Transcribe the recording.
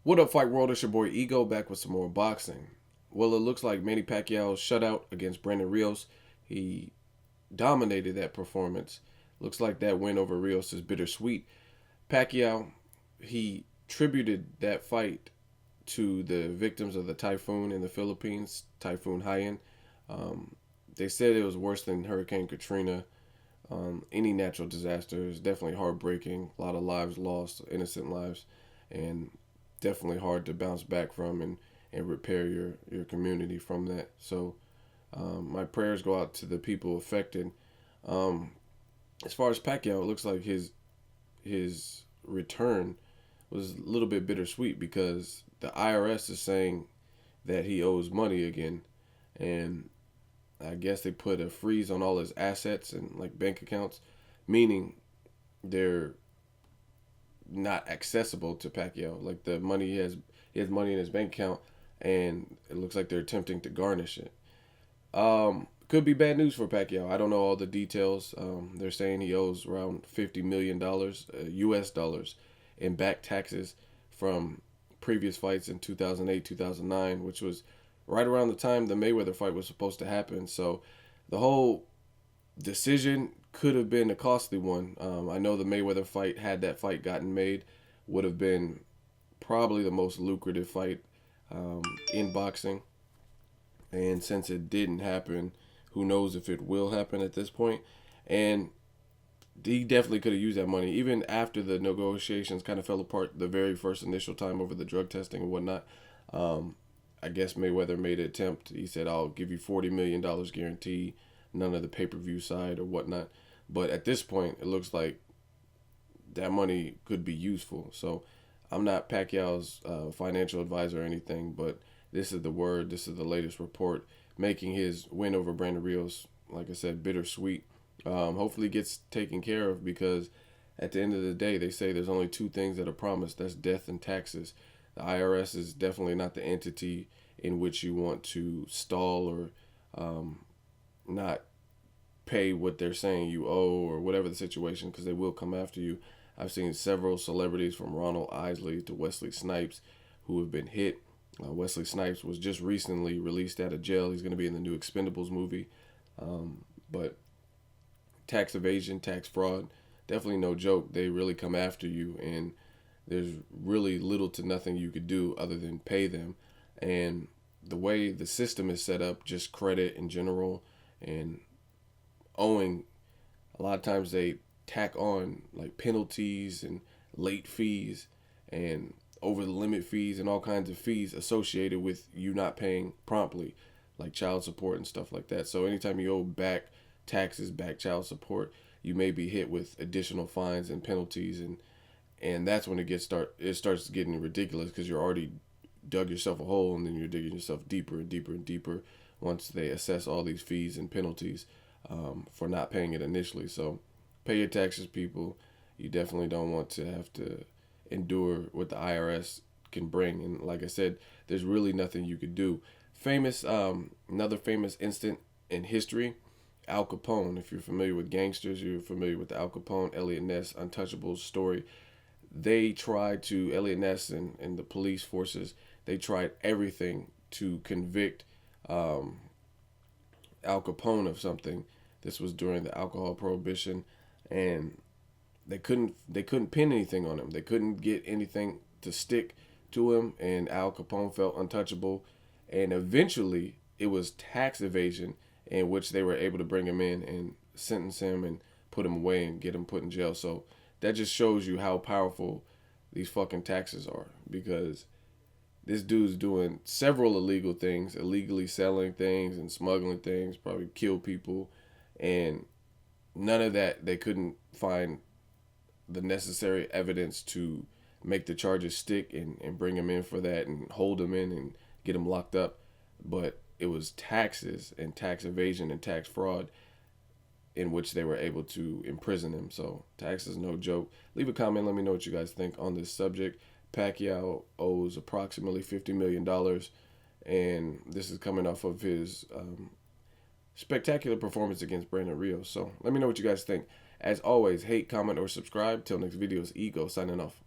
What up, Fight World? It's your boy Ego back with some more boxing. Well, it looks like Manny Pacquiao's shutout against Brandon Rios. He dominated that performance. Looks like that win over Rios is bittersweet. Pacquiao, he tributed that fight to the victims of the typhoon in the Philippines, Typhoon Haiyan. Um, they said it was worse than Hurricane Katrina. Any natural disaster is definitely heartbreaking. A lot of lives lost, innocent lives, and definitely hard to bounce back from and repair your community from that. So my prayers go out to the people affected. Um, as far as Pacquiao, it looks like his return was a little bit bittersweet because the IRS is saying that he owes money again, and I guess they put a freeze on all his assets and like bank accounts, meaning they're not accessible to Pacquiao. Like the money he has money in his bank account, and it looks like they're attempting to garnish it. Could be bad news for Pacquiao. I don't know all the details. They're saying he owes around $50 million U.S. dollars in back taxes from previous fights in 2008, 2009, which was right around the time the Mayweather fight was supposed to happen. So the whole decision could have been a costly one. I know the Mayweather fight, had that fight gotten made, would have been probably the most lucrative fight in boxing. And since it didn't happen, who knows if it will happen at this point. And he definitely could have used that money, even after the negotiations kind of fell apart the very first initial time over the drug testing and whatnot. Um, I guess Mayweather made an attempt. He said, "I'll give you $40 million guarantee, none of the pay-per-view side or whatnot." But at this point, it looks like that money could be useful. So I'm not Pacquiao's financial advisor or anything, but this is the word. This is the latest report, making his win over Brandon Rios, like I said, bittersweet. Hopefully, gets taken care of because at the end of the day, they say there's only two things that are promised. That's death and taxes. The IRS is definitely not the entity in which you want to stall or not pay what they're saying you owe or whatever the situation, because they will come after you. I've seen several celebrities from Ronald Isley to Wesley Snipes who have been hit. Wesley Snipes was just recently released out of jail. He's going to be in the new Expendables movie. But tax evasion, tax fraud, definitely no joke. They really come after you, and there's really little to nothing you could do other than pay them. And the way the system is set up, just credit in general and owing, a lot of times they tack on like penalties and late fees and over the limit fees and all kinds of fees associated with you not paying promptly, like child support and stuff like that. So anytime you owe back taxes, back child support, you may be hit with additional fines and penalties, and that's when it starts getting ridiculous because you're already dug yourself a hole, and then you're digging yourself deeper and deeper and deeper once they assess all these fees and penalties for not paying it initially. So pay your taxes, people. You definitely don't want to have to endure what the IRS can bring. And like I said, there's really nothing you could do. Another famous instant in history, Al Capone. If you're familiar with gangsters, you're familiar with the Al Capone, Elliot Ness, Untouchables story. They tried to, Elliot Ness and the police forces, they tried everything to convict Al Capone of something. This was during the alcohol prohibition, and they couldn't pin anything on him. They couldn't get anything to stick to him, and Al Capone felt untouchable. And eventually, it was tax evasion in which they were able to bring him in and sentence him and put him away and get him put in jail. So that just shows you how powerful these fucking taxes are, because this dude's doing several illegal things, illegally selling things and smuggling things, probably kill people, and none of that, they couldn't find the necessary evidence to make the charges stick and bring him in for that and hold him in and get him locked up. But it was taxes and tax evasion and tax fraud in which they were able to imprison him. So tax is no joke. Leave a comment. Let me know what you guys think on this subject. Pacquiao owes approximately $50 million, and this is coming off of his spectacular performance against Brandon Rios. So let me know what you guys think. As always, hate, comment, or subscribe. Till next video, it's Ego signing off.